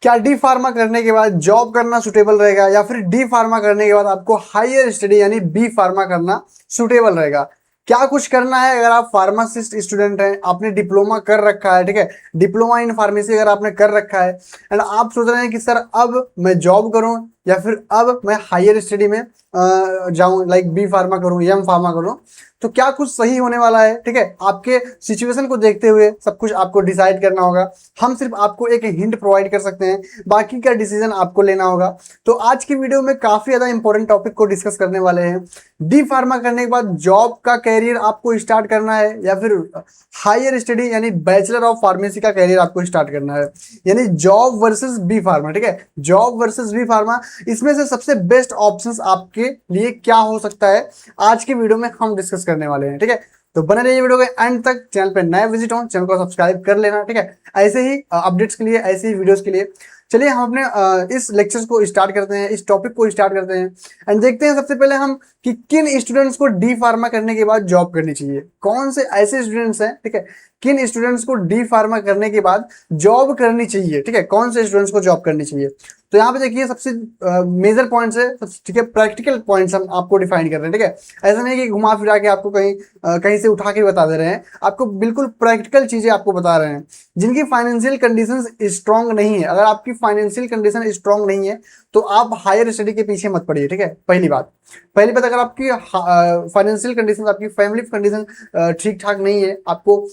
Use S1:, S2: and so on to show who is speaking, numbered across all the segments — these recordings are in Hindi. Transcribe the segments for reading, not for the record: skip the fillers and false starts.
S1: क्या डी फार्मा करने के बाद जॉब करना सुटेबल रहेगा या फिर डी फार्मा करने के बाद आपको हायर स्टडी यानी बी फार्मा करना सुटेबल रहेगा? क्या कुछ करना है अगर आप फार्मासिस्ट स्टूडेंट हैं, आपने डिप्लोमा कर रखा है, ठीक है, डिप्लोमा इन फार्मेसी अगर आपने कर रखा है एंड आप सोच रहे हैं कि सर अब मैं जॉब करूं या फिर अब मैं हायर स्टडी में जाऊं, लाइक बी फार्मा करूं, एम फार्मा करूं, तो क्या कुछ सही होने वाला है? ठीक है, आपके सिचुएशन को देखते हुए सब कुछ आपको डिसाइड करना होगा। हम सिर्फ आपको एक हिंट प्रोवाइड कर सकते हैं, बाकी का डिसीजन आपको लेना होगा। तो आज की वीडियो में काफी ज्यादा इंपॉर्टेंट टॉपिक को डिस्कस करने वाले हैं। डी फार्मा करने के बाद जॉब का कैरियर आपको स्टार्ट करना है या फिर हायर स्टडी यानी बैचलर ऑफ फार्मेसी का कैरियर आपको स्टार्ट करना है, यानी जॉब वर्सेस बी फार्मा। ठीक है, जॉब वर्सेस बी फार्मा, इसमें से सबसे बेस्ट ऑप्शंस आपके लिए क्या हो सकता है, आज की वीडियो में हम डिस्कस करने वाले हैं। ठीक है, तो बने रहिए वीडियो के एंड तक। चैनल पे नए विजिट हो, चैनल को सब्सक्राइब कर लेना। ठीक है, ऐसे ही अपडेट्स के लिए, ऐसे ही वीडियोस के लिए। चलिए हम अपने इस लेक्चर्स को स्टार्ट करते हैं, इस टॉपिक को स्टार्ट करते हैं एंड देखते हैं सबसे पहले हम कि किन स्टूडेंट्स को डी फार्मा करने के बाद जॉब करनी चाहिए। कौन से ऐसे स्टूडेंट्स हैं, ठीक है, किन स्टूडेंट्स को डी फार्मा करने के बाद जॉब करनी चाहिए। ठीक है, कौन से स्टूडेंट्स को जॉब करनी चाहिए। तो यहाँ पे देखिए सबसे मेजर पॉइंट्स है, ठीक है, प्रैक्टिकल पॉइंट्स हम आपको डिफाइन कर रहे हैं। ठीक है, ऐसा नहीं कि घुमा फिरा के आपको कहीं से उठा के बता दे रहे हैं, आपको बिल्कुल प्रैक्टिकल चीजें आपको बता रहे हैं। जिनकी फाइनेंशियल कंडीशंस स्ट्रांग नहीं है, अगर आपकी फाइनेंशियल कंडीशन स्ट्रांग नहीं है तो आप हायर स्टडी के पीछे मत पड़िए। ठीक है, पहली बात, अगर आपकी फाइनेंशियल कंडीशन, आपकी फैमिली कंडीशन ठीक ठाक नहीं है, आपको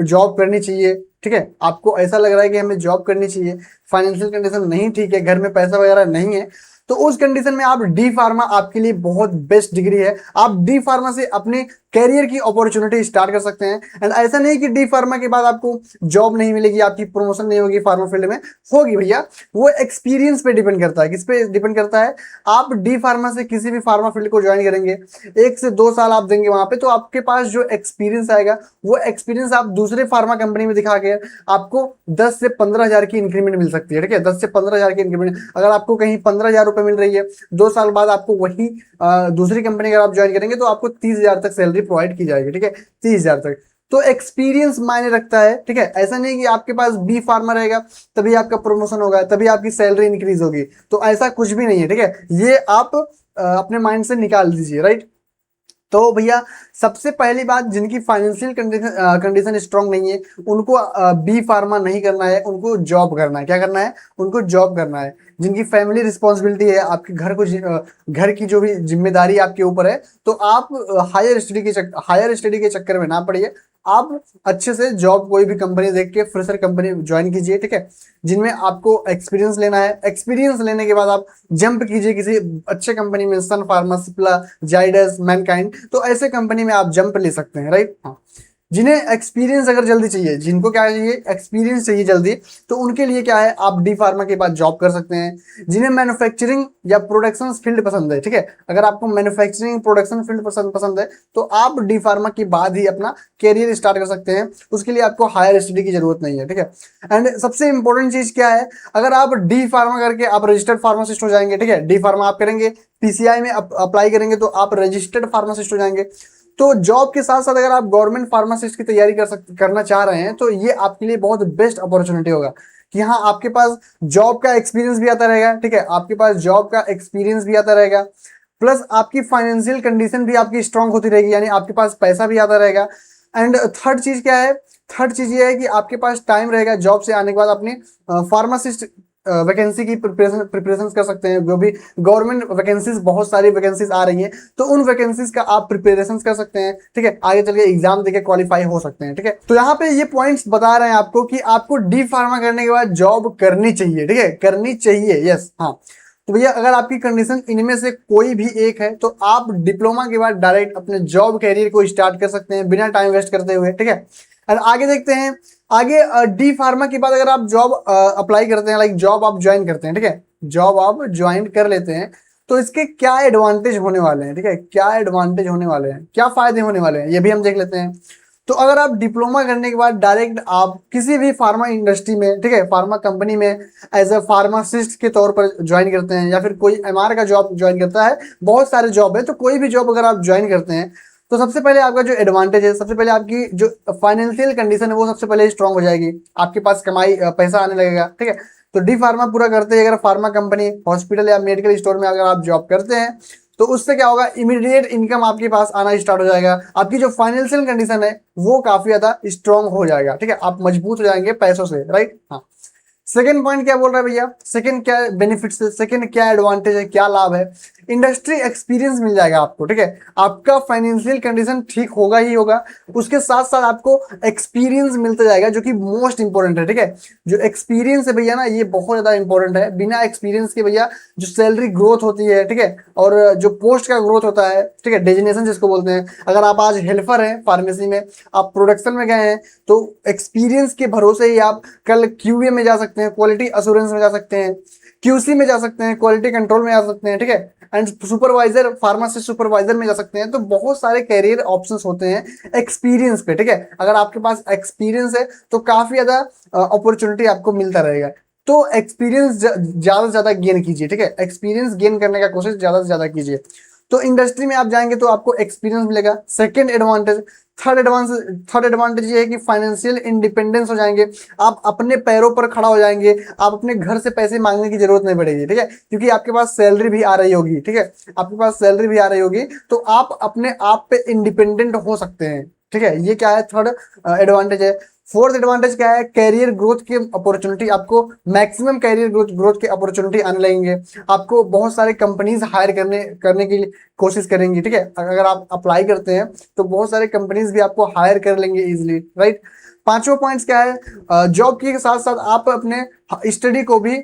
S1: जॉब करनी चाहिए, ठीक है, आपको ऐसा लग रहा है कि हमें जॉब करनी चाहिए, फाइनेंशियल कंडीशन नहीं ठीक है, घर में पैसा वगैरह नहीं है, तो उस कंडीशन में आप डी फार्मा आपके लिए बहुत बेस्ट डिग्री है। आप डी फार्मा से अपने कैरियर की अपॉर्चुनिटी स्टार्ट कर सकते हैं एंड ऐसा नहीं कि डी फार्मा के बाद आपको जॉब नहीं मिलेगी, आपकी प्रमोशन नहीं होगी फार्मा फील्ड में, होगी भैया, वो एक्सपीरियंस पे डिपेंड करता है। किस पे डिपेंड करता है? आप डी फार्मा से किसी भी फार्मा फील्ड को ज्वाइन करेंगे, 1 से 2 साल आप देंगे वहां पे, तो आपके पास जो एक्सपीरियंस आएगा वो एक्सपीरियंस आप दूसरे फार्मा कंपनी में दिखा के आपको 10 से 15 हजार की इंक्रीमेंट मिल सकती है। ठीक है, 10 से 15 हजार की इंक्रीमेंट, अगर आपको कहीं 15 हजार रुपए मिल रही है, 2 साल बाद आपको वही दूसरी कंपनी अगर आप ज्वाइन करेंगे तो आपको 30 हजार तक सैलरी प्रोवाइड की जाएगी। ठीक है, 30 हजार तक। तो एक्सपीरियंस मायने रखता है। ठीक है, ऐसा नहीं कि आपके पास बी फार्मा रहेगा तभी आपका प्रमोशन होगा, तभी आपकी सैलरी इंक्रीज होगी, तो ऐसा कुछ भी नहीं है। ठीक है, ये आप अपने माइंड से निकाल दीजिए, राइट। तो भैया सबसे पहली बात, जिनकी फाइनेंशियल कंडीशन स्ट्रांग नहीं है उनको बी फार्मा नहीं करना है, उनको जॉब करना है। क्या करना है? उनको जॉब करना है। जिनकी फैमिली रिस्पॉन्सिबिलिटी है, आपके घर की जो भी जिम्मेदारी आपके ऊपर है, तो आप हायर स्टडी के चक्कर में ना पड़िए, आप अच्छे से जॉब कोई भी कंपनी देख के फ्रेशर कंपनी ज्वाइन कीजिए। ठीक है, जिनमें आपको एक्सपीरियंस लेना है, एक्सपीरियंस लेने के बाद आप जंप कीजिए किसी अच्छे कंपनी में, सन फार्मा, सिप्ला, जाइडस, मैनकाइंड, तो ऐसे कंपनी में आप जंप ले सकते हैं, राइट। हाँ, जिन्हें एक्सपीरियंस अगर जल्दी चाहिए, जिनको क्या चाहिए, एक्सपीरियंस चाहिए जल्दी, तो उनके लिए क्या है, आप डी फार्मा के बाद जॉब कर सकते हैं। जिन्हें मैन्युफैक्चरिंग या प्रोडक्शन फील्ड पसंद है, ठीक है, अगर आपको मैन्युफैक्चरिंग प्रोडक्शन फील्ड पसंद है तो आप डी फार्मा के बाद ही अपना कैरियर स्टार्ट कर सकते हैं, उसके लिए आपको हायर स्टडी की जरूरत नहीं है। ठीक है, एंड सबसे इंपॉर्टेंट चीज क्या है, अगर आप डी फार्मा करके आप रजिस्टर्ड फार्मासिस्ट हो जाएंगे, ठीक है, डी फार्मा आप करेंगे, पीसीआई में अप्लाई करेंगे तो आप रजिस्टर्ड फार्मासिस्ट हो जाएंगे। तो जॉब के साथ साथ अगर आप गवर्नमेंट फार्मासिस्ट की तैयारी करना चाह रहे हैं तो ये आपके लिए बहुत बेस्ट अपॉर्चुनिटी होगा कि हाँ, आपके पास जॉब का एक्सपीरियंस भी आता रहेगा। ठीक है, आपके पास जॉब का एक्सपीरियंस भी आता रहेगा, प्लस आपकी फाइनेंशियल कंडीशन भी आपकी स्ट्रांग होती रहेगी, यानी आपके पास पैसा भी आता रहेगा। एंड थर्ड चीज क्या है? थर्ड चीज ये है कि आपके पास टाइम रहेगा जॉब से आने के बाद अपनी फार्मासिस्ट वैकेंसी की प्रिपरेशन कर सकते हैं। जो भी गवर्नमेंट वैकेंसीज, बहुत सारी वैकेंसीज आ रही हैं, तो उन वैकेंसीज का आप प्रिपरेशन कर सकते हैं। ठीक है, आगे चल के एग्जाम देके क्वालिफाई हो सकते हैं। ठीक है, तो यहाँ पे ये पॉइंट्स बता रहे हैं आपको कि आपको डी फार्मा करने के बाद जॉब करनी चाहिए। ठीक है, करनी चाहिए, यस, हाँ। तो भैया अगर आपकी कंडीशन इनमें से कोई भी एक है तो आप डिप्लोमा के बाद डायरेक्ट अपने जॉब कैरियर को स्टार्ट कर सकते हैं बिना टाइम वेस्ट करते हुए। ठीक है, और आगे देखते हैं। आगे डी फार्मा के बाद अगर आप जॉब अप्लाई करते हैं, लाइक जॉब आप ज्वाइन करते हैं, ठीक है, जॉब आप ज्वाइन कर लेते हैं, तो इसके क्या एडवांटेज होने वाले हैं? ठीक है, क्या एडवांटेज होने वाले हैं, क्या फायदे होने वाले हैं, ये भी हम देख लेते हैं। तो अगर आप डिप्लोमा करने के बाद डायरेक्ट आप किसी भी फार्मा इंडस्ट्री में, ठीक है, फार्मा कंपनी में एज अ फार्मासिस्ट के तौर पर ज्वाइन करते हैं, या फिर कोई एमआर का जॉब ज्वाइन करता है, बहुत सारे जॉब है, तो कोई भी जॉब अगर आप ज्वाइन करते हैं तो सबसे पहले आपका जो एडवांटेज है, सबसे पहले आपकी जो फाइनेंशियल कंडीशन है वो सबसे पहले स्ट्रांग हो जाएगी, आपके पास कमाई पैसा आने लगेगा। ठीक है, तो डी फार्मा पूरा करते ही अगर फार्मा कंपनी, हॉस्पिटल या मेडिकल स्टोर में अगर आप जॉब करते हैं तो उससे क्या होगा, इमीडिएट इनकम आपके पास आना स्टार्ट हो जाएगा। आपकी जो फाइनेंशियल कंडीशन है वो काफी ज्यादा स्ट्रांग हो जाएगा, ठीक है, आप मजबूत हो जाएंगे पैसों से, राइट। हाँ, सेकंड पॉइंट क्या बोल रहा है भैया, सेकंड क्या बेनिफिट्स है, सेकंड क्या एडवांटेज है, क्या लाभ है, इंडस्ट्री एक्सपीरियंस मिल जाएगा आपको, ठीक है। आपका फाइनेंशियल कंडीशन ठीक होगा ही होगा, उसके साथ साथ आपको एक्सपीरियंस मिलता जाएगा जो कि मोस्ट इंपॉर्टेंट है, ठीक है। जो एक्सपीरियंस है भैया ना, ये बहुत ज्यादा इंपॉर्टेंट है। बिना एक्सपीरियंस के भैया जो सैलरी ग्रोथ होती है, ठीक है, और जो पोस्ट का ग्रोथ होता है, ठीक है, डेजिग्नेशन जिसको बोलते हैं, अगर आप आज हेल्पर हैं फार्मेसी में, आप प्रोडक्शन में गए हैं, तो एक्सपीरियंस के भरोसे ही आप कल क्यूए में जा सकते हैं, क्वालिटी अश्योरेंस में जा सकते हैं, क्यूसी में जा सकते हैं, क्वालिटी कंट्रोल में जा सकते हैं, ठीक है, एंड सुपरवाइजर, फार्मासिस्ट सुपरवाइजर में जा सकते हैं। तो बहुत सारे कैरियर ऑप्शंस होते हैं एक्सपीरियंस पे, ठीक है। अगर आपके पास एक्सपीरियंस है तो काफी ज्यादा अपॉर्चुनिटी आपको मिलता रहेगा। तो एक्सपीरियंस ज्यादा से ज्यादा गेन कीजिए, ठीक है, एक्सपीरियंस गेन करने का कोशिश ज्यादा से ज्यादा कीजिए। तो इंडस्ट्री में आप जाएंगे तो आपको एक्सपीरियंस मिलेगा, सेकंड एडवांटेज। थर्ड एडवांटेज ये है कि फाइनेंशियल इंडिपेंडेंस हो जाएंगे, आप अपने पैरों पर खड़ा हो जाएंगे, आप अपने घर से पैसे मांगने की जरूरत नहीं पड़ेगी, ठीक है, क्योंकि आपके पास सैलरी भी आ रही होगी, ठीक है, आपके पास सैलरी भी आ रही होगी, तो आप अपने आप पे इंडिपेंडेंट हो सकते हैं, ठीक है। ये क्या है, थर्ड एडवांटेज है। फोर्थ एडवांटेज क्या है, कैरियर ग्रोथ की अपॉर्चुनिटी, आपको मैक्सिमम कैरियर ग्रोथ की अपॉर्चुनिटी आने लगेंगे, आपको बहुत सारे कंपनीज हायर करने की कोशिश करेंगी, ठीक है। अगर आप अप्लाई करते हैं तो बहुत सारे कंपनीज भी आपको हायर कर लेंगे इजिली, राइट। पांचवा पॉइंट्स क्या है, जॉब के साथ साथ आप अपने स्टडी को भी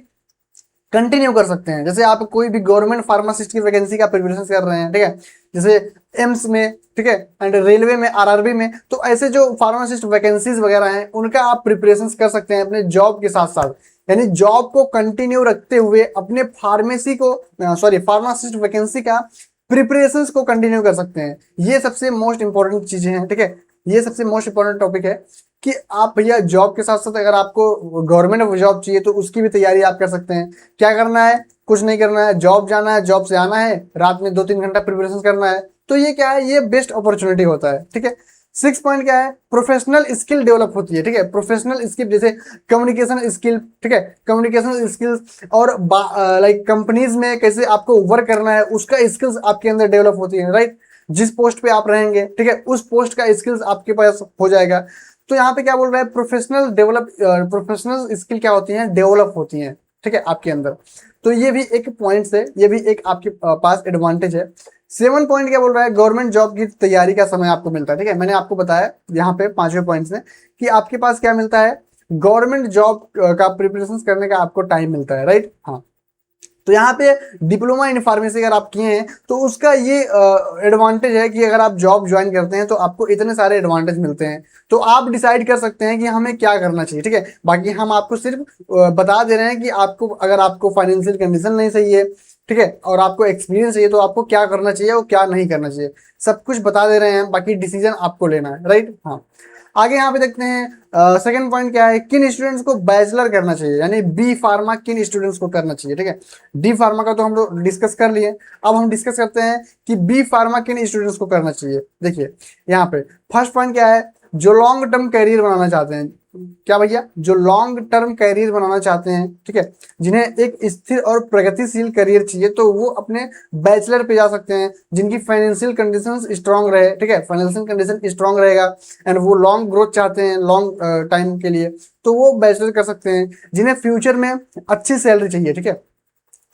S1: कंटिन्यू कर सकते हैं। जैसे आप कोई भी गवर्नमेंट फार्मासिस्ट की वैकेंसी का प्रिपरेशन कर रहे हैं, ठीक है, जैसे एम्स में, ठीक है, एंड रेलवे में, आरआरबी में, तो ऐसे जो फार्मासिस्ट वैकेंसीज वगैरह हैं उनका आप प्रिपरेशन कर सकते हैं अपने जॉब के साथ साथ। यानी जॉब को कंटिन्यू रखते हुए अपने फार्मासिस्ट वैकेंसी का प्रिपरेशन को कंटिन्यू कर सकते हैं। ये सबसे मोस्ट इंपॉर्टेंट चीजें हैं, ठीक है, ये सबसे मोस्ट इंपॉर्टेंट टॉपिक है कि आप भैया जॉब के साथ साथ अगर आपको गवर्नमेंट जॉब चाहिए तो उसकी भी तैयारी आप कर सकते हैं। क्या करना है, कुछ नहीं करना है, जॉब जाना है, जॉब से आना है, रात में 2-3 घंटा प्रिपरेशन करना है। तो ये क्या है, ये बेस्ट अपॉर्चुनिटी होता है, ठीक है। 6 पॉइंट क्या है, प्रोफेशनल स्किल डेवलप होती है, ठीक है, प्रोफेशनल स्किल जैसे कम्युनिकेशन स्किल, ठीक है, कम्युनिकेशन स्किल्स, और लाइक कंपनीज में कैसे आपको वर्क करना है उसका स्किल्स आपके अंदर डेवलप होती है, राइट। जिस पोस्ट पे आप रहेंगे, ठीक है, उस पोस्ट का स्किल्स आपके पास हो जाएगा। तो यहाँ पे क्या बोल रहा है, प्रोफेशनल स्किल क्या होती है, डेवलप होती है, ठीक है, आपके अंदर। तो ये भी एक पॉइंट है, ये भी एक आपके पास एडवांटेज है। 7 पॉइंट क्या बोल रहा है, गवर्नमेंट जॉब की तैयारी का समय आपको मिलता है, ठीक है। मैंने आपको बताया यहाँ पे 5वें पॉइंट में कि आपके पास क्या मिलता है, गवर्नमेंट जॉब का प्रिपरेशन करने का आपको टाइम मिलता है, राइट। हाँ, तो यहाँ पे डिप्लोमा इन फार्मेसी अगर आप किए हैं तो उसका ये एडवांटेज है कि अगर आप जॉब ज्वाइन करते हैं तो आपको इतने सारे एडवांटेज मिलते हैं। तो आप डिसाइड कर सकते हैं कि हमें क्या करना चाहिए, ठीक है। बाकी हम आपको सिर्फ बता दे रहे हैं कि आपको, अगर आपको फाइनेंशियल कंडीशन नहीं सही है, ठीक है, और आपको एक्सपीरियंस चाहिए तो आपको क्या करना चाहिए और क्या नहीं करना चाहिए, सब कुछ बता दे रहे हैं। बाकी डिसीजन आपको लेना है, राइट। हाँ, आगे यहाँ पे देखते हैं सेकंड पॉइंट क्या है, किन स्टूडेंट्स को बैचलर करना चाहिए, यानी बी फार्मा किन स्टूडेंट्स को करना चाहिए, ठीक है। डी फार्मा का तो हम लोग डिस्कस कर लिए, अब हम डिस्कस करते हैं कि बी फार्मा किन स्टूडेंट्स को करना चाहिए। देखिए यहाँ पे फर्स्ट पॉइंट क्या है, जो लॉन्ग टर्म कैरियर बनाना चाहते हैं, क्या भैया, जो लॉन्ग टर्म कैरियर बनाना चाहते हैं, ठीक है, जिन्हें एक स्थिर और प्रगतिशील करियर चाहिए तो वो अपने बैचलर पे जा सकते हैं। जिनकी फाइनेंशियल कंडीशंस स्ट्रांग रहे, ठीक है, फाइनेंशियल कंडीशन स्ट्रांग रहेगा एंड वो लॉन्ग ग्रोथ चाहते हैं लॉन्ग टाइम के लिए, तो वो बैचलर कर सकते हैं। जिन्हें फ्यूचर में अच्छी सैलरी चाहिए, ठीक है,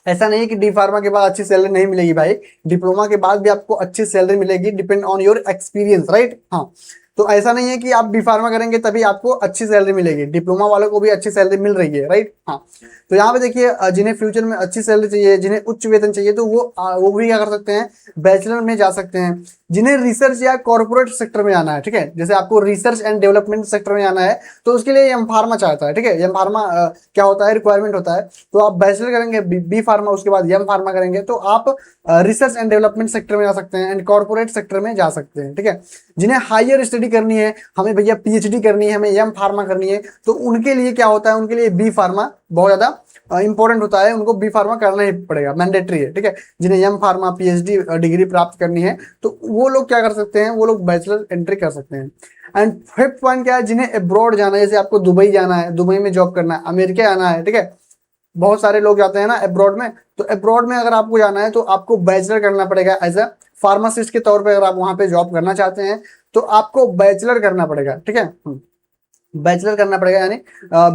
S1: ऐसा नहीं है कि डी फार्मा के बाद अच्छी सैलरी नहीं मिलेगी भाई, डिप्लोमा के बाद भी आपको अच्छी सैलरी मिलेगी, depend on your experience, right. हाँ, तो ऐसा नहीं है कि आप बी फार्मा करेंगे तभी आपको अच्छी सैलरी मिलेगी, डिप्लोमा वालों को भी अच्छी सैलरी मिल रही है, राइट। हाँ, तो यहाँ पे देखिए जिन्हें फ्यूचर में अच्छी सैलरी चाहिए, जिन्हें उच्च वेतन चाहिए, तो वो भी क्या कर सकते हैं, बैचलर में जा सकते हैं। जिन्हें रिसर्च या कॉर्पोरेट सेक्टर में आना है, ठीक है, जैसे आपको रिसर्च एंड डेवलपमेंट सेक्टर में आना है तो उसके लिए एम फार्मा चाहता है, ठीक है, एम फार्मा क्या होता है, रिक्वायरमेंट होता है। तो आप बैचलर करेंगे बी फार्मा, उसके बाद एम फार्मा करेंगे तो आप रिसर्च एंड डेवलपमेंट सेक्टर में जा सकते हैं एंड कॉर्पोरेट सेक्टर में जा सकते हैं, ठीक है। जिन्हें हायर स्टडी करनी है, हमें भैया पीएचडी करनी है, हमें एम फार्मा करनी है, तो उनके लिए क्या होता है, उनके लिए बी फार्मा बहुत ज्यादा इंपॉर्टेंट होता है, उनको बी फार्मा करना ही पड़ेगा, मैंडेटरी है, ठीक है। जिन्हें एम फार्मा पीएचडी डिग्री प्राप्त करनी है तो वो लोग क्या कर सकते हैं, वो लोग बैचलर एंट्री कर सकते हैं। एंड फिफ्थ पॉइंट क्या है, जिन्हें अब्रॉड जाना है, जैसे आपको दुबई जाना है, दुबई में जॉब करना है, अमेरिका आना है, ठीक है, बहुत सारे लोग जाते हैं ना अब्रॉड में, तो अब्रॉड में अगर आपको जाना है तो आपको बैचलर करना पड़ेगा एज अ फार्मासिस्ट के तौर पे। अगर आप वहां पे जॉब करना चाहते हैं तो आपको बैचलर करना पड़ेगा, ठीक है। बैचलर करना पड़ेगा, यानी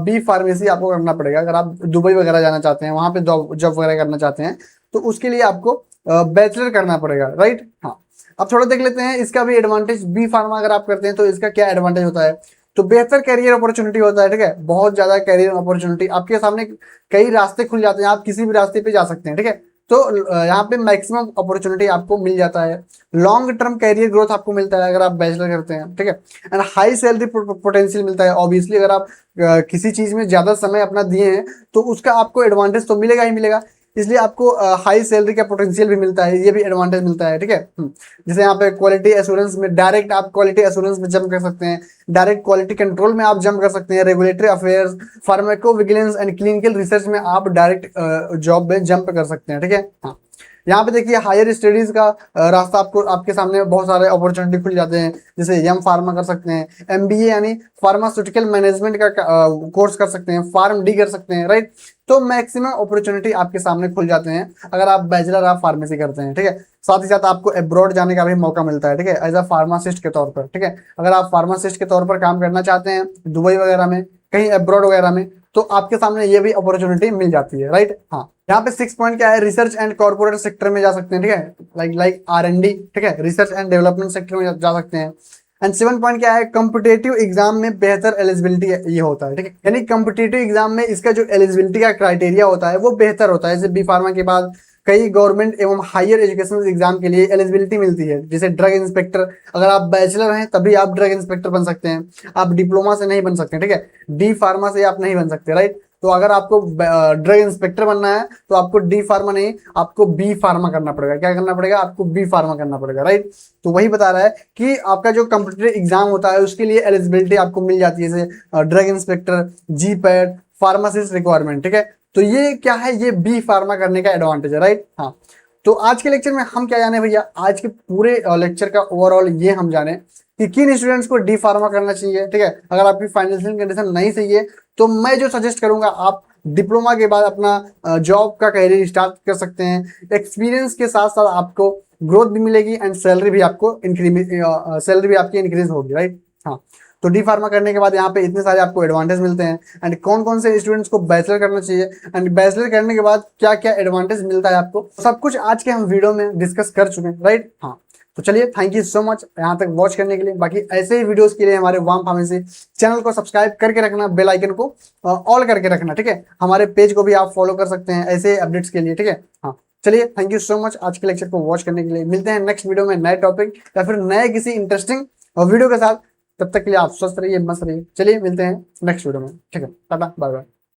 S1: बी फार्मेसी आपको करना पड़ेगा। अगर आप दुबई वगैरह जाना चाहते हैं, वहां पे जॉब वगैरह करना चाहते हैं, तो उसके लिए आपको बैचलर करना पड़ेगा, राइट। हाँ, अब थोड़ा देख लेते हैं इसका भी एडवांटेज। बी फार्मा अगर आप करते हैं तो इसका क्या एडवांटेज होता है। तो बेहतर कैरियर अपॉर्चुनिटी होता है, ठीक है। बहुत ज्यादा कैरियर अपॉर्चुनिटी आपके सामने, कई रास्ते खुल जाते हैं, आप किसी भी रास्ते पे जा सकते हैं, ठीक है। तो यहाँ पे मैक्सिमम अपॉर्चुनिटी आपको मिल जाता है। लॉन्ग टर्म कैरियर ग्रोथ आपको मिलता है अगर आप बैचलर करते हैं, ठीक है। एंड हाई सैलरी पोटेंशियल मिलता है। ऑब्वियसली अगर आप किसी चीज में ज्यादा समय अपना दिए हैं तो उसका आपको एडवांटेज तो मिलेगा ही मिलेगा, इसलिए आपको हाई सैलरी का पोटेंशियल भी मिलता है, ये भी एडवांटेज मिलता है, ठीक है। जैसे यहाँ पे क्वालिटी एश्योरेंस में डायरेक्ट आप क्वालिटी एश्योरेंस में जंप कर सकते हैं, डायरेक्ट क्वालिटी कंट्रोल में आप जंप कर सकते हैं, regulatory affairs, pharmacovigilance and clinical research में आप डायरेक्ट जॉब में जंप कर सकते हैं, ठीक है। हाँ, यहाँ पे देखिए हायर स्टडीज का रास्ता आपको, आपके सामने बहुत सारे अपॉर्चुनिटी खुल जाते हैं। जैसे एम फार्मा कर सकते हैं, एमबीए यानी फार्मास्यूटिकल मैनेजमेंट का कोर्स कर सकते हैं, फार्म डी कर सकते हैं, राइट। तो मैक्सिमम अपॉर्चुनिटी आपके सामने खुल जाते हैं अगर आप बैचलर ऑफ फार्मेसी करते हैं, ठीक है। साथ ही साथ आपको अब्रॉड जाने का भी मौका मिलता है, ठीक है, एज अ फार्मासिस्ट के तौर पर, ठीक है। अगर आप फार्मासिस्ट के तौर पर काम करना चाहते हैं दुबई वगैरह में, कहीं अब्रॉड वगैरह में, तो आपके सामने ये भी अपॉर्चुनिटी मिल जाती है, राइट। हाँ, यहाँ पे 6 पॉइंट क्या है, रिसर्च एंड कॉर्पोरेट सेक्टर में जा सकते हैं, ठीक है, लाइक R&D, ठीक है, रिसर्च एंड डेवलपमेंट सेक्टर में जा सकते हैं। एंड 7 पॉइंट क्या है, कॉम्पिटेटिव एग्जाम में बेहतर एलिजिबिलिटी ये होता है, ठीक है। यानी कॉम्पिटेटिव एग्जाम में इसका जो एलिजिबिलिटी का क्राइटेरिया होता है वो बेहतर होता है। जैसे बी फार्मा के बाद कई गवर्नमेंट एवं हायर एजुकेशन एग्जाम के लिए एलिजिबिलिटी मिलती है, जैसे ड्रग इंस्पेक्टर। अगर आप बैचलर हैं तभी आप ड्रग इंस्पेक्टर बन सकते हैं, आप डिप्लोमा से नहीं बन सकते, ठीक है। डी फार्मा से आप नहीं बन सकते, राइट। तो अगर आपको ड्रग इंस्पेक्टर बनना है तो आपको डी फार्मा नहीं, आपको बी फार्मा करना पड़ेगा। क्या करना पड़ेगा, आपको बी फार्मा करना पड़ेगा, राइट। तो वही बता रहा है कि आपका जो कॉम्पिटिटिव एग्जाम होता है उसके लिए एलिजिबिलिटी आपको मिल जाती है, जैसे ड्रग इंस्पेक्टर, जी पैड, फार्मासिस्ट रिक्वायरमेंट, ठीक है। तो ये क्या है, ये बी फार्मा करने का एडवांटेज है, राइट। हाँ, तो आज के लेक्चर में हम क्या जाने भैया, आज के पूरे लेक्चर का ओवरऑल ये हम जाने कि किन स्टूडेंट्स को डी फार्मा करना चाहिए, ठीक है। अगर आपकी फाइनेंशियल कंडीशन नहीं सही है तो मैं जो सजेस्ट करूंगा, आप डिप्लोमा के बाद अपना जॉब का कैरियर स्टार्ट कर सकते हैं। एक्सपीरियंस के साथ साथ आपको ग्रोथ भी मिलेगी एंड सैलरी भी आपको सैलरी भी आपकी इंक्रीज होगी, राइट। हाँ, तो डी फार्मा करने के बाद यहाँ पे इतने सारे आपको एडवांटेज मिलते हैं। एंड कौन कौन से स्टूडेंट्स को बैचलर करना चाहिए एंड बैचलर करने के बाद क्या क्या एडवांटेज मिलता है आपको, सब कुछ आज के हम वीडियो में डिस्कस कर चुके हैं, राइट। हाँ, तो चलिए, थैंक यू सो मच यहाँ तक वॉच करने के लिए। बाकी ऐसे ही वीडियोस के लिए हमारे वाम फार्मेसी चैनल को सब्सक्राइब करके रखना, बेल आइकन को ऑल करके रखना, ठीक है। हमारे पेज को भी आप फॉलो कर सकते हैं ऐसे अपडेट्स के लिए, ठीक है। हाँ, चलिए, थैंक यू सो मच आज के लेक्चर को वॉच करने के लिए। मिलते हैं नेक्स्ट वीडियो में नए टॉपिक या फिर नए किसी इंटरेस्टिंग वीडियो के साथ। तब तक के लिए आप स्वस्थ रहिए, मस्त रहिए। चलिए, मिलते हैं नेक्स्ट वीडियो में, ठीक है। Tata, bye bye.